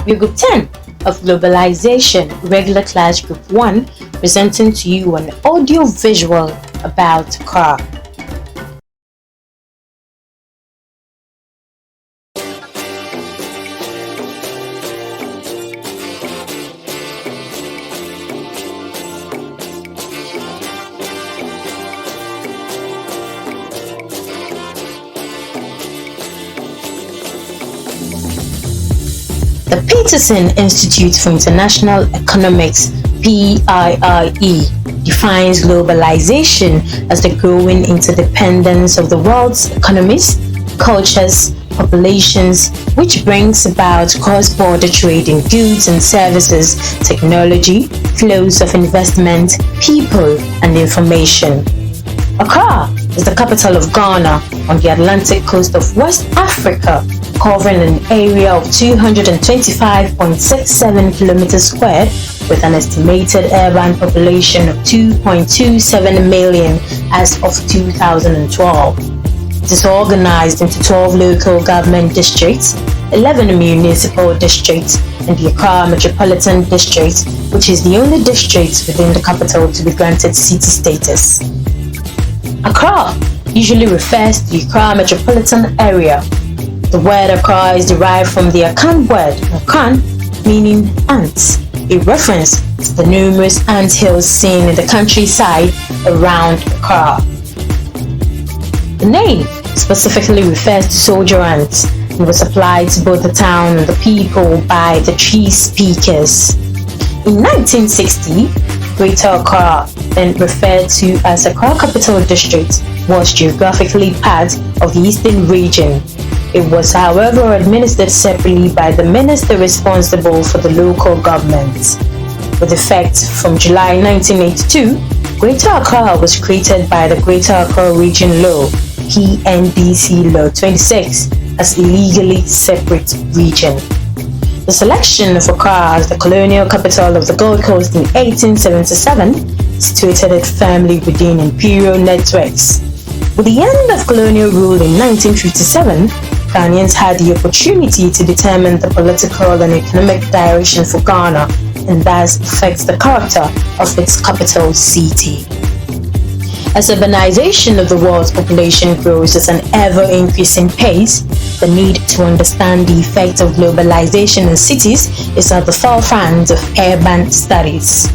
We're Group 10 of Globalization, regular class Group 1, presenting to you an audio-visual about Accra. The Peterson Institute for International Economics (PIIE) defines globalization as the growing interdependence of the world's economies, cultures, populations, which brings about cross-border trade in goods and services, technology, flows of investment, people, and information. Accra is the capital of Ghana on the Atlantic coast of West Africa, covering an area of 225.67 kilometers squared with an estimated urban population of 2.27 million as of 2012. It is organized into 12 local government districts, 11 municipal districts, and the Accra Metropolitan District, which is the only district within the capital to be granted city status. Accra usually refers to the Accra metropolitan area. The word Accra is derived from the Akan word Akan, meaning ants, a reference to the numerous ant hills seen in the countryside around Accra. The name specifically refers to soldier ants and was applied to both the town and the people by the tree speakers. In 1960, Greater Accra, then referred to as Accra Capital District, was geographically part of the Eastern region. It was, however, administered separately by the minister responsible for the local government. With effect from July 1982, Greater Accra was created by the Greater Accra Region Law, PNDC Law 26, as a legally separate region. The selection of Accra as the colonial capital of the Gold Coast in 1877 situated it firmly within imperial networks. With the end of colonial rule in 1957, Ghanaians had the opportunity to determine the political and economic direction for Ghana and thus affect the character of its capital city. As urbanization of the world's population grows at an ever-increasing pace, the need to understand the effect of globalization in cities is at the forefront of urban studies.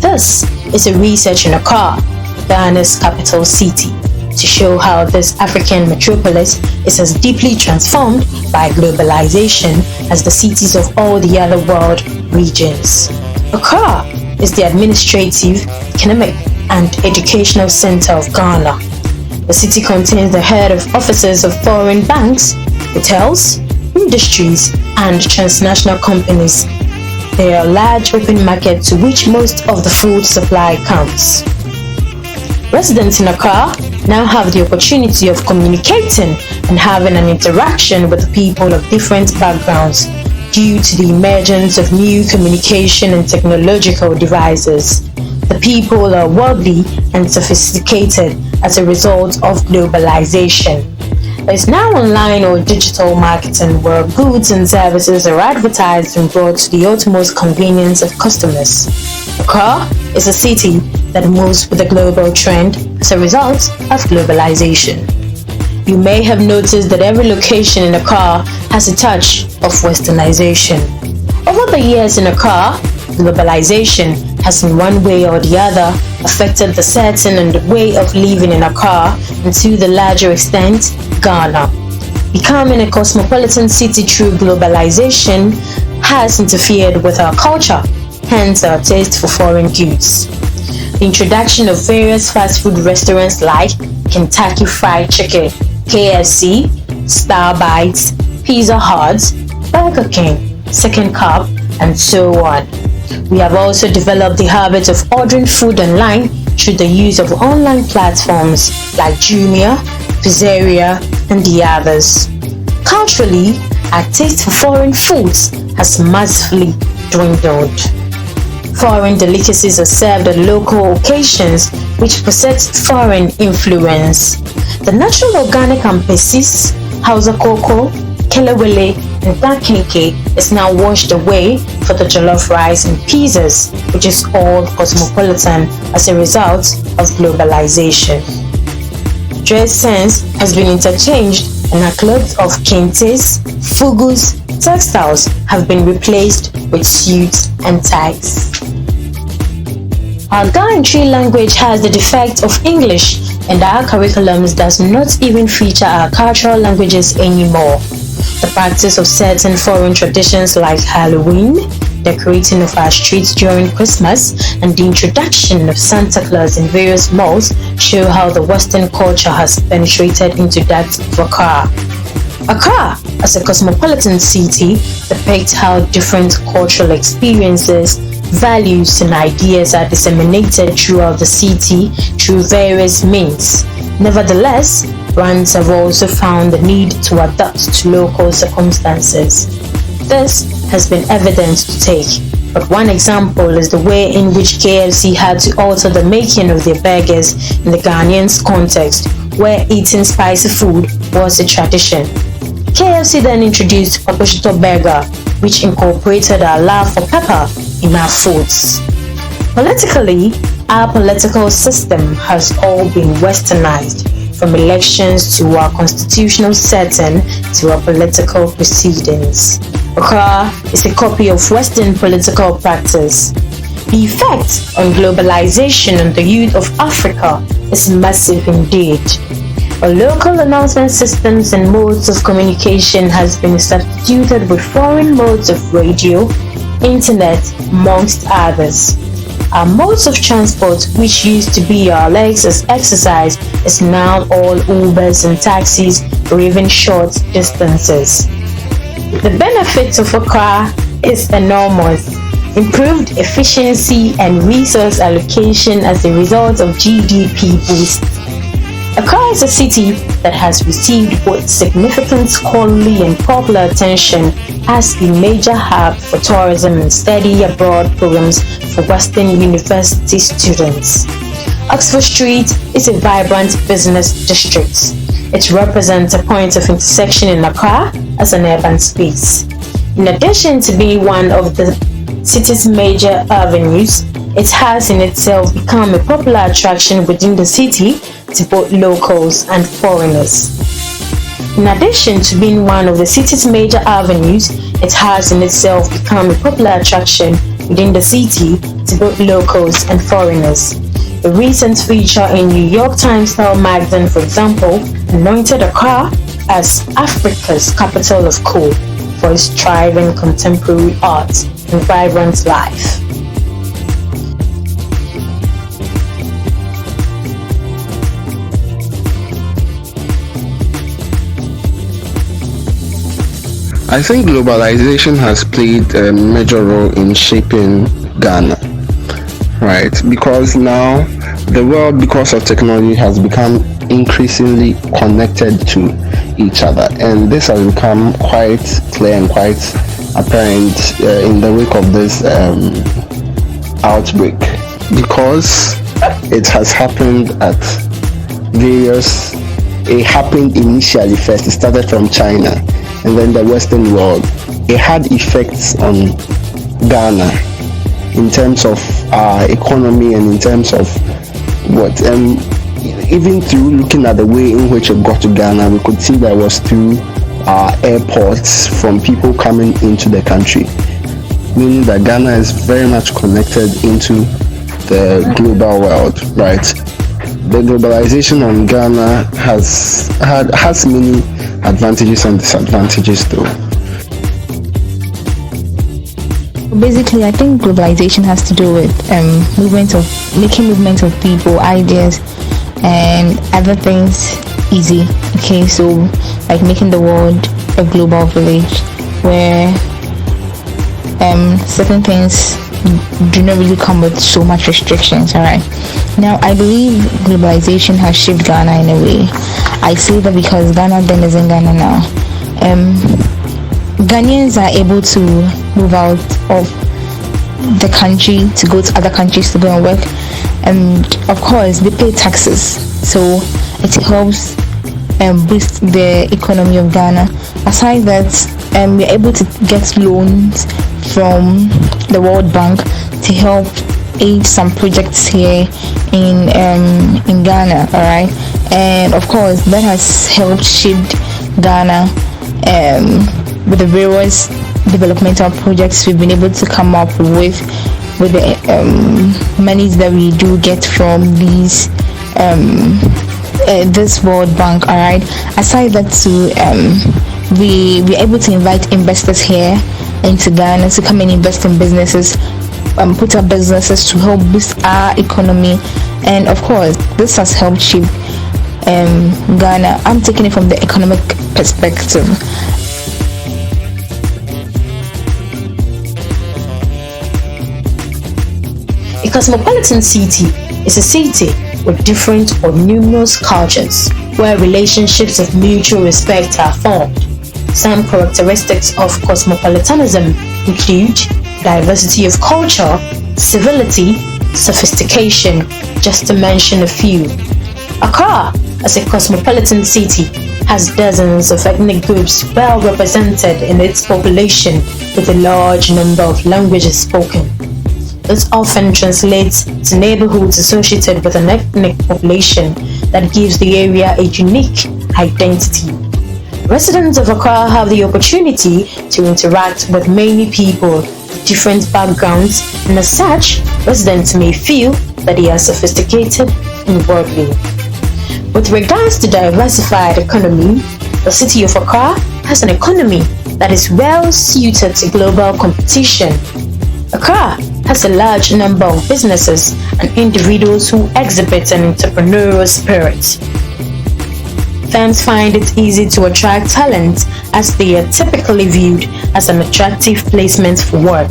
This is a research in Accra, Ghana's capital city, to show how this African metropolis is as deeply transformed by globalization as the cities of all the other world regions. Accra is the administrative, economic, and educational center of Ghana. The city contains the head of offices of foreign banks, hotels, industries, and transnational companies. They are a large open market to which most of the food supply comes. Residents in Accra now have the opportunity of communicating and having an interaction with people of different backgrounds due to the emergence of new communication and technological devices. The people are worldly and sophisticated as a result of globalization. There is now online or digital marketing where goods and services are advertised and brought to the utmost convenience of customers. Accra is a city that moves with the global trend as a result of globalization. You may have noticed that every location in Accra has a touch of westernization. Over the years in Accra, globalization has in one way or the other affected the setting and the way of living in Accra and to the larger extent, Ghana. Becoming a cosmopolitan city through globalization has interfered with our culture, hence our taste for foreign goods. The introduction of various fast food restaurants like Kentucky Fried Chicken, KFC, Star Bites, Pizza Hut, Burger King, Second Cup, and so on. We have also developed the habit of ordering food online through the use of online platforms like Jumia, Pizzeria, and the others. Culturally, our taste for foreign foods has massively dwindled. Foreign delicacies are served at local occasions which possess foreign influence. The natural organic and persists, Hausa cocoa, kelewele, and pancake is now washed away for the jollof rice and pizzas, which is called cosmopolitan as a result of globalization. Dress sense has been interchanged, and our clothes of kentes, fugus, textiles have been replaced with suits and ties. Our gantry language has the defect of English, and our curriculums does not even feature our cultural languages anymore. The practice of certain foreign traditions like Halloween, decorating of our streets during Christmas, and the introduction of Santa Claus in various malls show how the Western culture has penetrated into that of Accra. Accra, as a cosmopolitan city, depicts how different cultural experiences, values, and ideas are disseminated throughout the city through various means. Nevertheless, brands have also found the need to adapt to local circumstances. This has been evident to take, but one example is the way in which KFC had to alter the making of their burgers in the Ghanaian context, where eating spicy food was a tradition. KFC then introduced Paposhito Burger, which incorporated our love for pepper in our foods. Politically, our political system has all been westernized, from elections to our constitutional setting to our political proceedings. Accra is a copy of Western political practice. The effect on globalization on the youth of Africa is massive indeed. Our local announcement systems and modes of communication has been substituted with foreign modes of radio, internet, amongst others. Our modes of transport, which used to be our legs as exercise, is now all Ubers and taxis for even short distances. The benefits of Accra is enormous. Improved efficiency and resource allocation as a result of GDP boost. Accra is a city that has received both significant scholarly and popular attention as a major hub for tourism and study abroad programs for Western university students. Oxford Street is a vibrant business district. It represents a point of intersection in Accra as an urban space. In addition to being one of the city's major avenues, it has in itself become a popular attraction within the city to both locals and foreigners. In addition to being one of the city's major avenues, it has in itself become a popular attraction within the city to both locals and foreigners. A recent feature in New York Times style magazine, for example, anointed Accra as Africa's capital of cool for its thriving contemporary art and vibrant life. I think globalization has played a major role in shaping Ghana, right? Because now the world, because of technology, has become increasingly connected to each other, and this has become quite clear and quite apparent in the wake of this outbreak, because it has happened at various. It happened initially first. It started from China and then the Western world. It had effects on Ghana in terms of our economy and in terms of what, even through looking at the way in which it got to Ghana, we could see that was through our airports from people coming into the country, meaning that Ghana is very much connected into the global world, right? The globalization on Ghana has many advantages and disadvantages though. Basically, I think globalization has to do with making movement of people, ideas, and other things easy. Okay, so like making the world a global village where certain things do not really come with so much restrictions. All right. Now, I believe globalization has shaped Ghana in a way. I say that because Ghana then isn't Ghana now. Ghanaians are able to move out of the country to go to other countries to go and work, and of course they pay taxes, so it helps boost the economy of Ghana. Aside that, we're able to get loans from the World Bank to help aid some projects here in Ghana. All right, and of course that has helped shape Ghana with the various developmental projects we've been able to come up with the monies that we do get from these this World Bank. All right, aside that too, we're able to invite investors here into Ghana to come and invest in businesses, put up businesses to help boost our economy, and of course this has helped shape Ghana. I'm taking it from the economic perspective. A cosmopolitan city is a city with different or numerous cultures where relationships of mutual respect are formed. Some characteristics of cosmopolitanism include diversity of culture, civility, sophistication, just to mention a few. Accra, as a cosmopolitan city, has dozens of ethnic groups well represented in its population with a large number of languages spoken. This often translates to neighborhoods associated with an ethnic population that gives the area a unique identity. Residents of Accra have the opportunity to interact with many people with different backgrounds, and as such, residents may feel that they are sophisticated and worldly. With regards to diversified economy, the city of Accra has an economy that is well suited to global competition. Accra has a large number of businesses and individuals who exhibit an entrepreneurial spirit. Firms find it easy to attract talent as they are typically viewed as an attractive placement for work.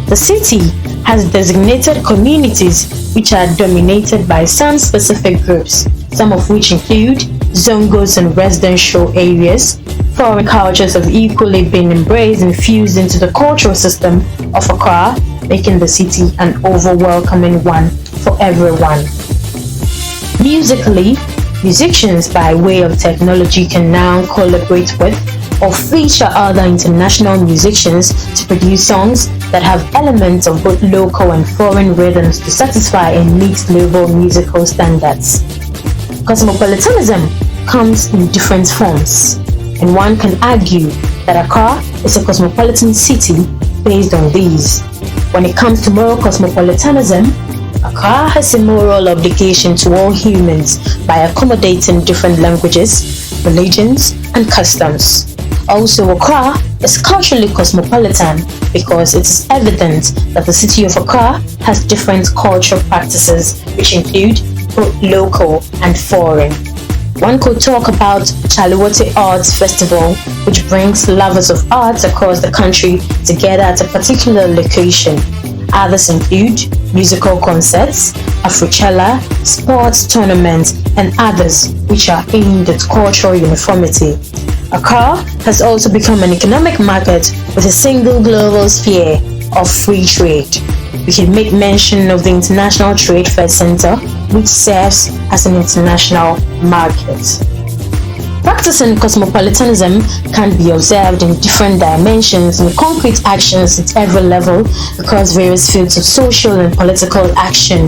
The city has designated communities which are dominated by some specific groups, some of which include zongos and residential areas. Foreign cultures have equally been embraced and fused into the cultural system of Accra, making the city an over-welcoming one for everyone. Musically, musicians by way of technology can now collaborate with or feature other international musicians to produce songs that have elements of both local and foreign rhythms to satisfy and meet global musical standards. Cosmopolitanism comes in different forms, and one can argue that Accra is a cosmopolitan city based on these. When it comes to moral cosmopolitanism, Accra has a moral obligation to all humans by accommodating different languages, religions, and customs. Also, Accra is culturally cosmopolitan because it is evident that the city of Accra has different cultural practices which include both local and foreign. One could talk about Chaliwote Arts Festival, which brings lovers of arts across the country together at a particular location. Others include musical concerts, Afrochella, sports tournaments, and others which are aimed at cultural uniformity. Accra has also become an economic market with a single global sphere of free trade. We can make mention of the International Trade Fair Center, which serves as an international market. Practicing cosmopolitanism can be observed in different dimensions and concrete actions at every level across various fields of social and political action,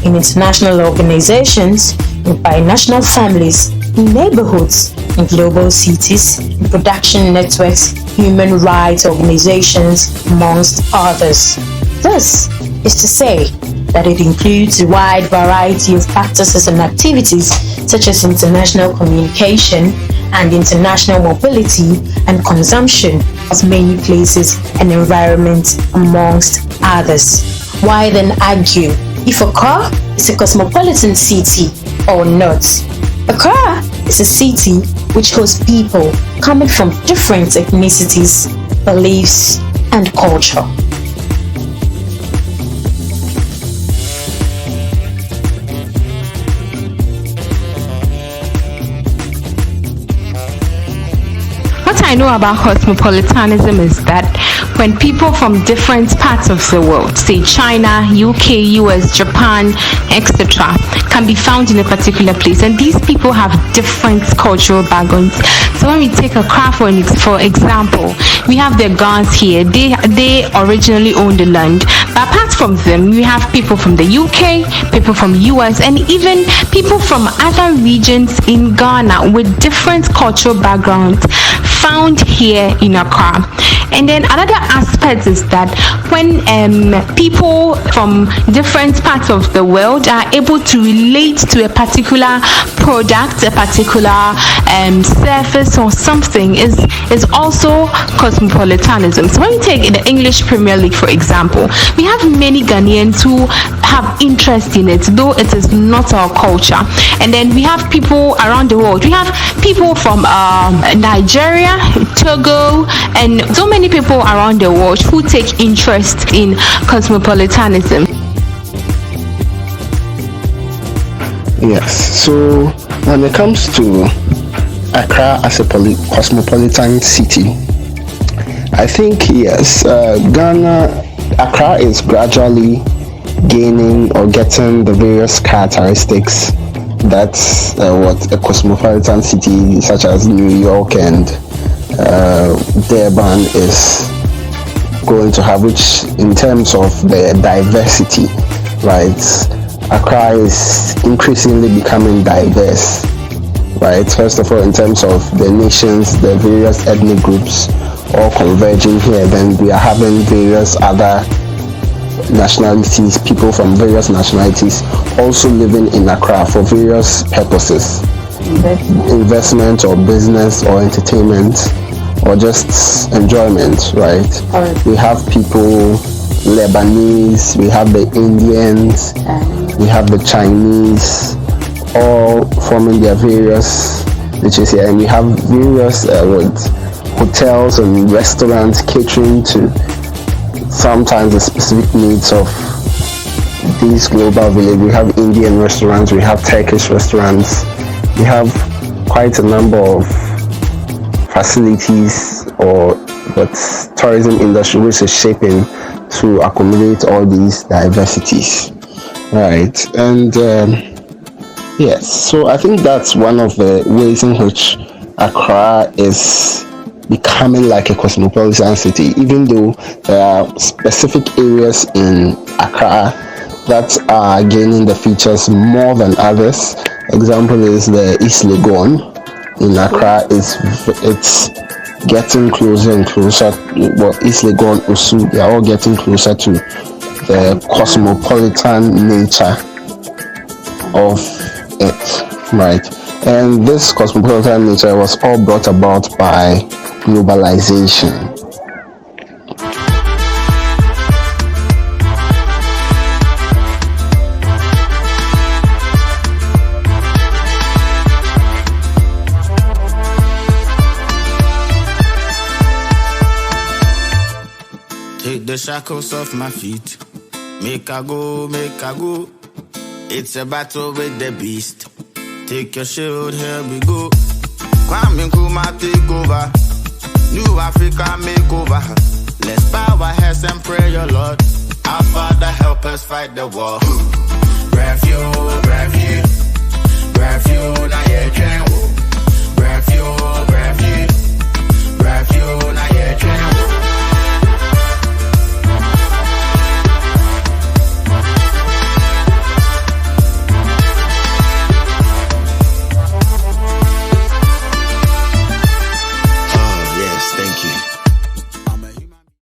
in international organizations, in binational families, in neighborhoods, in global cities, in production networks, human rights organizations, amongst others. This is to say that it includes a wide variety of practices and activities such as international communication and international mobility and consumption of many places and environments, amongst others. Why then argue if Accra is a cosmopolitan city or not? Accra is a city which hosts people coming from different ethnicities, beliefs, and culture. What I know about cosmopolitanism is that when people from different parts of the world, say China, UK, US, Japan, etc., can be found in a particular place, and these people have different cultural backgrounds. So when we take Accra for example, we have the Gans here. They originally owned the land, but apart from them, we have people from the UK, people from US, and even people from other regions in Ghana with different cultural backgrounds found here in Accra. And then another aspect is that when people from different parts of the world are able to relate to a particular product, a particular surface or something, is also cosmopolitanism. So when you take the English Premier League, for example, we have many Ghanaians who have interest in it, though it is not our culture. And then we have people around the world. We have people from Nigeria, Togo, and so many people around the world who take interest in cosmopolitanism. Yes, so when it comes to Accra as a cosmopolitan city, I think yes, Accra is gradually gaining or getting the various characteristics that what a cosmopolitan city such as New York and Durban is going to have, which in terms of the diversity, right? Accra is increasingly becoming diverse, right? First of all, in terms of the nations, the various ethnic groups all converging here, then we are having various other nationalities, people from various nationalities also living in Accra for various purposes, investment or business or entertainment or just enjoyment, right? We have people, Lebanese, we have the Indians, we have the Chinese, all forming their various niches here, and we have various hotels and restaurants catering to sometimes the specific needs of these global village. We have Indian restaurants, we have Turkish restaurants, we have quite a number of facilities or what tourism industry which is shaping to accommodate all these diversities, right? And yes, so I think that's one of the ways in which Accra is becoming like a cosmopolitan city, even though there are specific areas in Accra that are gaining the features more than others. Example is the East Legon in Accra. It's getting closer and closer. Well, East Legon, Osu, they are all getting closer to the cosmopolitan nature of it, right? And this cosmopolitan nature was all brought about by globalization. Take the shackles off my feet. Make I go, make I go. It's a battle with the beast. Take your shield, here we go. Kwame Nkrumah take over. New Africa makeover. Let's bow our heads and pray, your Lord. Our Father, help us fight the war. Refuge, refuge, refuge. Now you can